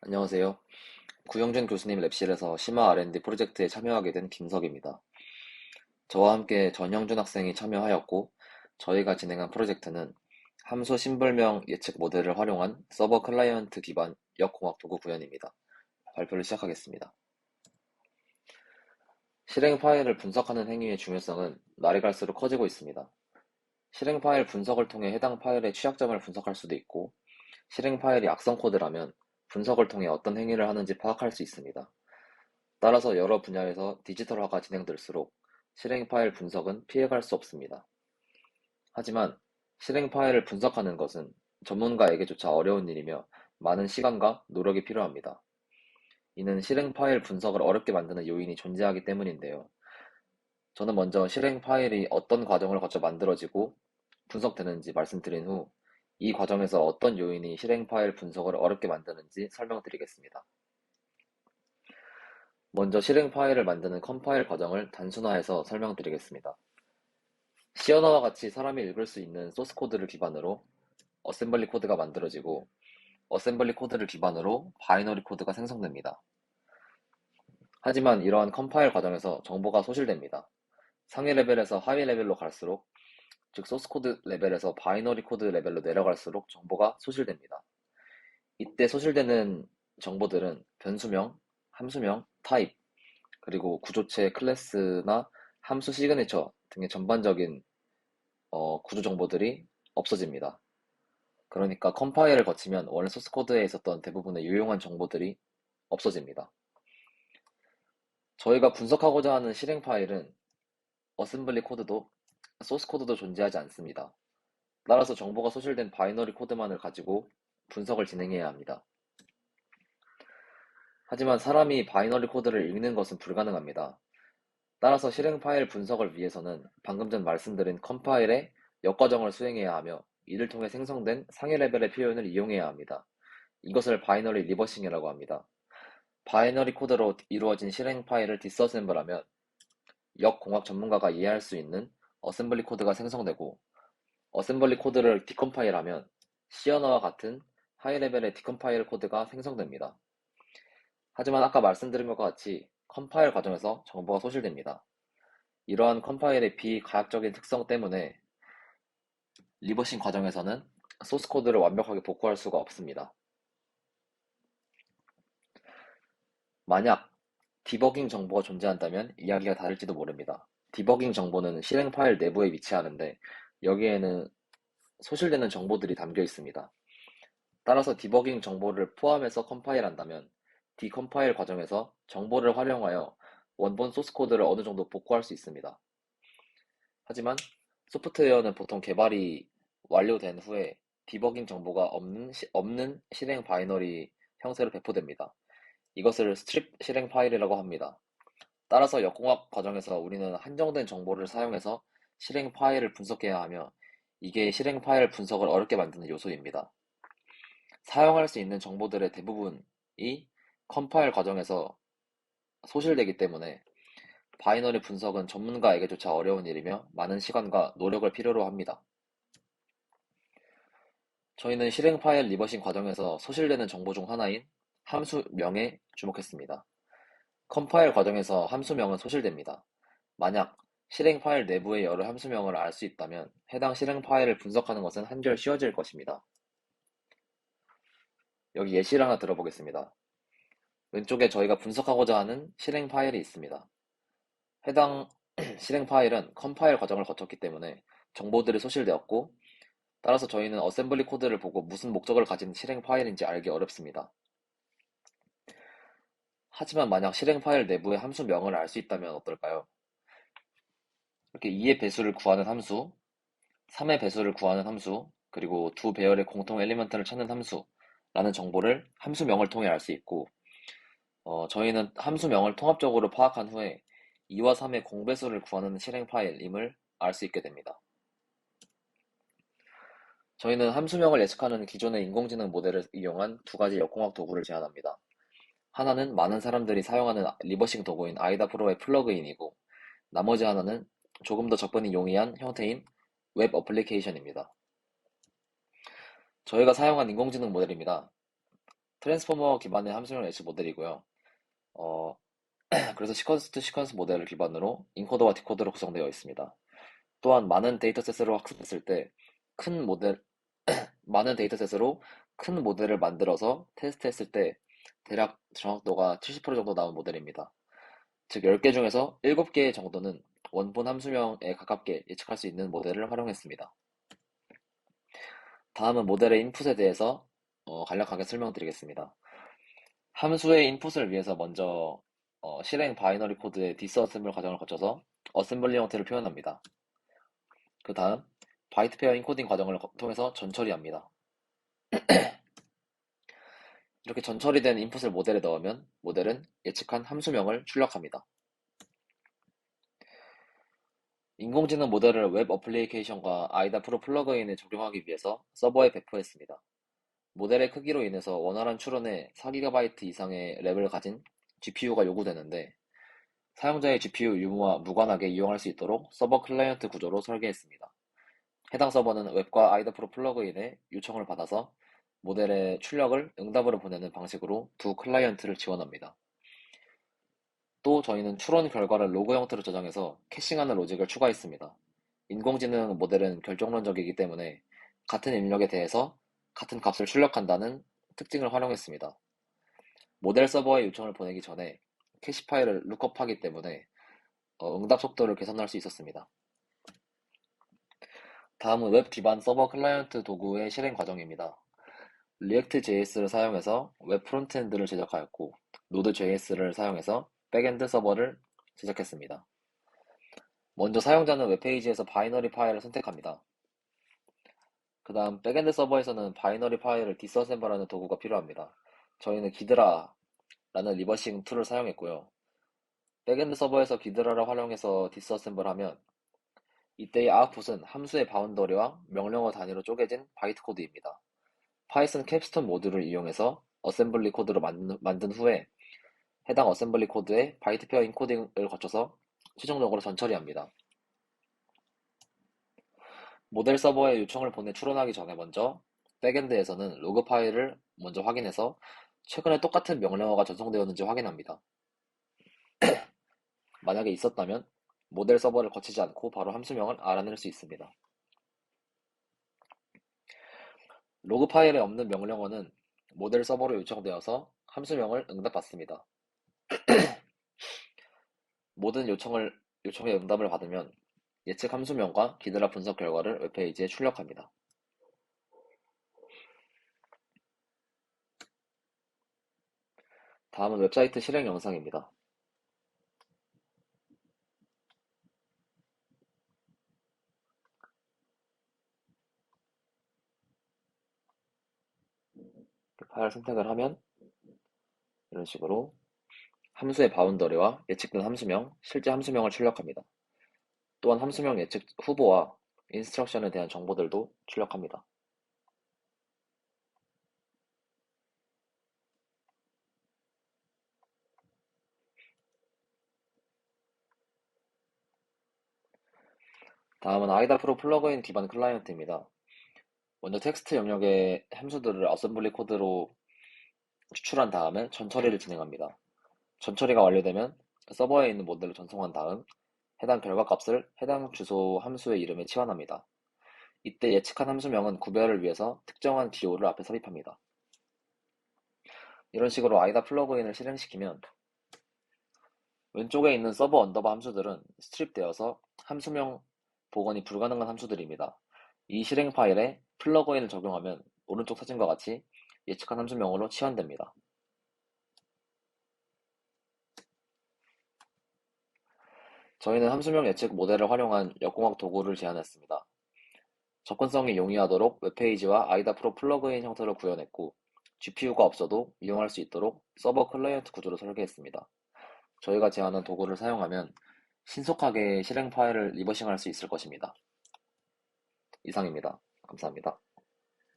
안녕하세요. 구영준 교수님 랩실에서 심화 R&D 프로젝트에 참여하게 된 김석입니다. 저와 함께 전영준 학생이 참여하였고, 저희가 진행한 프로젝트는 함수 심불명 예측 모델을 활용한 서버 클라이언트 기반 역공학 도구 구현입니다. 발표를 시작하겠습니다. 실행 파일을 분석하는 행위의 중요성은 날이 갈수록 커지고 있습니다. 실행 파일 분석을 통해 해당 파일의 취약점을 분석할 수도 있고, 실행 파일이 악성 코드라면 분석을 통해 어떤 행위를 하는지 파악할 수 있습니다. 따라서 여러 분야에서 디지털화가 진행될수록 실행 파일 분석은 피해갈 수 없습니다. 하지만 실행 파일을 분석하는 것은 전문가에게조차 어려운 일이며 많은 시간과 노력이 필요합니다. 이는 실행 파일 분석을 어렵게 만드는 요인이 존재하기 때문인데요. 저는 먼저 실행 파일이 어떤 과정을 거쳐 만들어지고 분석되는지 말씀드린 후 이 과정에서 어떤 요인이 실행 파일 분석을 어렵게 만드는지 설명드리겠습니다. 먼저 실행 파일을 만드는 컴파일 과정을 단순화해서 설명드리겠습니다. C 언어와 같이 사람이 읽을 수 있는 소스 코드를 기반으로 어셈블리 코드가 만들어지고 어셈블리 코드를 기반으로 바이너리 코드가 생성됩니다. 하지만 이러한 컴파일 과정에서 정보가 소실됩니다. 상위 레벨에서 하위 레벨로 갈수록, 즉 소스 코드 레벨에서 바이너리 코드 레벨로 내려갈수록 정보가 소실됩니다. 이때 소실되는 정보들은 변수명, 함수명, 타입, 그리고 구조체, 클래스나 함수 시그니처 등의 전반적인 구조 정보들이 없어집니다. 그러니까 컴파일을 거치면 원래 소스 코드에 있었던 대부분의 유용한 정보들이 없어집니다. 저희가 분석하고자 하는 실행 파일은 어셈블리 코드도 소스 코드도 존재하지 않습니다. 따라서 정보가 소실된 바이너리 코드만을 가지고 분석을 진행해야 합니다. 하지만 사람이 바이너리 코드를 읽는 것은 불가능합니다. 따라서 실행 파일 분석을 위해서는 방금 전 말씀드린 컴파일의 역과정을 수행해야 하며 이를 통해 생성된 상위 레벨의 표현을 이용해야 합니다. 이것을 바이너리 리버싱이라고 합니다. 바이너리 코드로 이루어진 실행 파일을 디스어셈블하면 역공학 전문가가 이해할 수 있는 어셈블리 코드가 생성되고, 어셈블리 코드를 디컴파일하면 C 언어와 같은 하이 레벨의 디컴파일 코드가 생성됩니다. 하지만 아까 말씀드린 것과 같이 컴파일 과정에서 정보가 소실됩니다. 이러한 컴파일의 비가역적인 특성 때문에 리버싱 과정에서는 소스 코드를 완벽하게 복구할 수가 없습니다. 만약 디버깅 정보가 존재한다면 이야기가 다를지도 모릅니다. 디버깅 정보는 실행 파일 내부에 위치하는데 여기에는 소실되는 정보들이 담겨 있습니다. 따라서 디버깅 정보를 포함해서 컴파일한다면 디컴파일 과정에서 정보를 활용하여 원본 소스 코드를 어느 정도 복구할 수 있습니다. 하지만 소프트웨어는 보통 개발이 완료된 후에 디버깅 정보가 없는 실행 바이너리 형태로 배포됩니다. 이것을 스트립 실행 파일이라고 합니다. 따라서 역공학 과정에서 우리는 한정된 정보를 사용해서 실행 파일을 분석해야 하며 이게 실행 파일 분석을 어렵게 만드는 요소입니다. 사용할 수 있는 정보들의 대부분이 컴파일 과정에서 소실되기 때문에 바이너리 분석은 전문가에게조차 어려운 일이며 많은 시간과 노력을 필요로 합니다. 저희는 실행 파일 리버싱 과정에서 소실되는 정보 중 하나인 함수명에 주목했습니다. 컴파일 과정에서 함수명은 소실됩니다. 만약 실행 파일 내부의 여러 함수명을 알 수 있다면 해당 실행 파일을 분석하는 것은 한결 쉬워질 것입니다. 여기 예시를 하나 들어보겠습니다. 왼쪽에 저희가 분석하고자 하는 실행 파일이 있습니다. 해당 실행 파일은 컴파일 과정을 거쳤기 때문에 정보들이 소실되었고, 따라서 저희는 어셈블리 코드를 보고 무슨 목적을 가진 실행 파일인지 알기 어렵습니다. 하지만 만약 실행 파일 내부의 함수명을 알 수 있다면 어떨까요? 이렇게 2의 배수를 구하는 함수, 3의 배수를 구하는 함수, 그리고 두 배열의 공통 엘리먼트를 찾는 함수라는 정보를 함수명을 통해 알 수 있고, 저희는 함수명을 통합적으로 파악한 후에 2와 3의 공배수를 구하는 실행 파일임을 알 수 있게 됩니다. 저희는 함수명을 예측하는 기존의 인공지능 모델을 이용한 두 가지 역공학 도구를 제안합니다. 하나는 많은 사람들이 사용하는 리버싱 도구인 아이다 프로의 플러그인이고, 나머지 하나는 조금 더 접근이 용이한 형태인 웹 어플리케이션입니다. 저희가 사용한 인공지능 모델입니다. 트랜스포머 기반의 함수형 예측 모델이고요. 어, 그래서 시퀀스 투 시퀀스 모델을 기반으로 인코더와 디코더로 구성되어 있습니다. 또한 많은 데이터셋으로 학습했을 때 큰 모델, 많은 데이터셋으로 큰 모델을 만들어서 테스트했을 때 대략 정확도가 70% 정도 나온 모델입니다. 즉 10개 중에서 7개 정도는 원본 함수명에 가깝게 예측할 수 있는 모델을 활용했습니다. 다음은 모델의 인풋에 대해서 간략하게 설명드리겠습니다. 함수의 인풋을 위해서 먼저 실행 바이너리 코드의 디스어셈블 과정을 거쳐서 어셈블리 형태를 표현합니다. 그 다음 바이트 페어 인코딩 과정을 통해서 전처리합니다. 이렇게 전처리된 인풋을 모델에 넣으면 모델은 예측한 함수명을 출력합니다. 인공지능 모델을 웹 어플리케이션과 아이다 프로 플러그인에 적용하기 위해서 서버에 배포했습니다. 모델의 크기로 인해서 원활한 추론에 4GB 이상의 램을 가진 GPU가 요구되는데 사용자의 GPU 유무와 무관하게 이용할 수 있도록 서버 클라이언트 구조로 설계했습니다. 해당 서버는 웹과 아이다 프로 플러그인의 요청을 받아서 모델의 출력을 응답으로 보내는 방식으로 두 클라이언트를 지원합니다. 또 저희는 추론 결과를 로그 형태로 저장해서 캐싱하는 로직을 추가했습니다. 인공지능 모델은 결정론적이기 때문에 같은 입력에 대해서 같은 값을 출력한다는 특징을 활용했습니다. 모델 서버에 요청을 보내기 전에 캐시 파일을 룩업하기 때문에 응답 속도를 개선할 수 있었습니다. 다음은 웹 기반 서버 클라이언트 도구의 실행 과정입니다. React.js를 사용해서 웹 프론트엔드를 제작하였고 Node.js를 사용해서 백엔드 서버를 제작했습니다. 먼저 사용자는 웹페이지에서 바이너리 파일을 선택합니다. 그 다음 백엔드 서버에서는 바이너리 파일을 디스어셈블하는 도구가 필요합니다. 저희는 기드라라는 리버싱 툴을 사용했고요. 백엔드 서버에서 기드라를 활용해서 디스어셈블하면 이때의 아웃풋은 함수의 바운더리와 명령어 단위로 쪼개진 바이트 코드입니다. 파이썬 캡스톤 모듈을 이용해서 어셈블리 코드를 만든 후에 해당 어셈블리 코드에 바이트 페어 인코딩을 거쳐서 최종적으로 전처리합니다. 모델 서버에 요청을 보내 추론하기 전에 먼저 백엔드에서는 로그 파일을 먼저 확인해서 최근에 똑같은 명령어가 전송되었는지 확인합니다. 만약에 있었다면 모델 서버를 거치지 않고 바로 함수명을 알아낼 수 있습니다. 로그 파일에 없는 명령어는 모델 서버로 요청되어서 함수명을 응답받습니다. 모든 요청의 응답을 받으면 예측 함수명과 기드라 분석 결과를 웹페이지에 출력합니다. 다음은 웹사이트 실행 영상입니다. 파일 선택을 하면 이런 식으로 함수의 바운더리와 예측된 함수명, 실제 함수명을 출력합니다. 또한 함수명 예측 후보와 인스트럭션에 대한 정보들도 출력합니다. 다음은 아이다 프로 플러그인 기반 클라이언트입니다. 먼저 텍스트 영역의 함수들을 어셈블리 코드로 추출한 다음에 전처리를 진행합니다. 전처리가 완료되면 서버에 있는 모델로 전송한 다음 해당 결과값을 해당 주소 함수의 이름에 치환합니다. 이때 예측한 함수명은 구별을 위해서 특정한 기호를 앞에 삽입합니다. 이런 식으로 아이다 플러그인을 실행시키면 왼쪽에 있는 서버 언더바 함수들은 스트립되어서 함수명 복원이 불가능한 함수들입니다. 이 실행 파일에 플러그인을 적용하면 오른쪽 사진과 같이 예측한 함수명으로 치환됩니다. 저희는 함수명 예측 모델을 활용한 역공학 도구를 제안했습니다. 접근성이 용이하도록 웹페이지와 아이다 프로 플러그인 형태로 구현했고 GPU가 없어도 이용할 수 있도록 서버 클라이언트 구조로 설계했습니다. 저희가 제안한 도구를 사용하면 신속하게 실행 파일을 리버싱할 수 있을 것입니다. 이상입니다. 감사합니다.